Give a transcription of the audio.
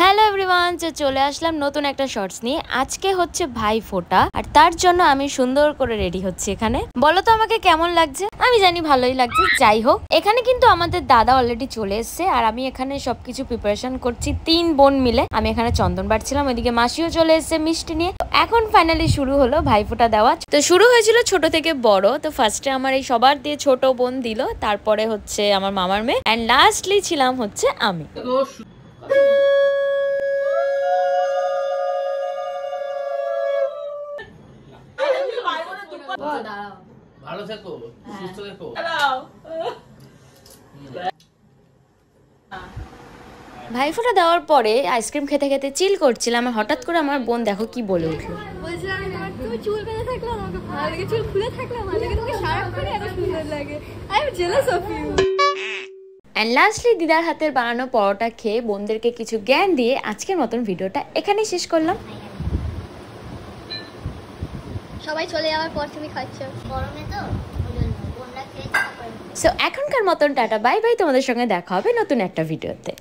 Hello everyone, চলে আসলাম নতুন একটা শর্টস নিয়ে। আজকে হচ্ছে ভাইফোঁটা, আর তার জন্য আমি সুন্দর করে রেডি হচ্ছি। এখানে বলো তো আমাকে কেমন লাগছে? আমি জানি ভালোই লাগছে। যাই হোক, এখানে কিন্তু আমাদের দাদা অলরেডি চলে এসছে, আর আমি এখানে সবকিছু প্রিপারেশন করছি 3 বোন মিলে। আমি এখানে চন্দন বাটছিলাম, ওইদিকে মাসিও চলে এসছে মিষ্টি নিয়ে। এখন ফাইনালি শুরু হলো ভাইফোঁটা দেওয়া। তো শুরু হয়েছিল ছোট থেকে বড়। তো ফার্স্টে আমার এই সবার দিয়ে ছোট বোন দিল, তারপরে হচ্ছে আমার মামার মেয়ে, এন্ড লাস্টলি ছিলাম হচ্ছে আমি। ভালো থেকো, সুস্থ থেকো। ভাইফোঁটা দেওয়ার পরে আইসক্রিম খেতে খেতে চিল করছিলাম, আর হঠাৎ করে আমার বোন দেখো কি বলে উঠলো। তুমি চুল বেঁধে থাকলে আমাকে ভালো লাগে, চুল খুলে থাকলে ভালো লাগে, তোমাকে সারাক্ষণ এত সুন্দর লাগে। I am jealous of you. And lastly দিদার হাতের বানানো পরোটা খেয়ে বোনদেরকে কিছু জ্ঞান দিয়ে আজকের মতন ভিডিওটা এখানেই শেষ করলাম। সবাই চলে যাওয়ার পর তুমি খাচ্ছ গরমে তো সো এখনকার মতন টাটা বাই বাই, তোমাদের সঙ্গে দেখা হবে নতুন একটা ভিডিওতে।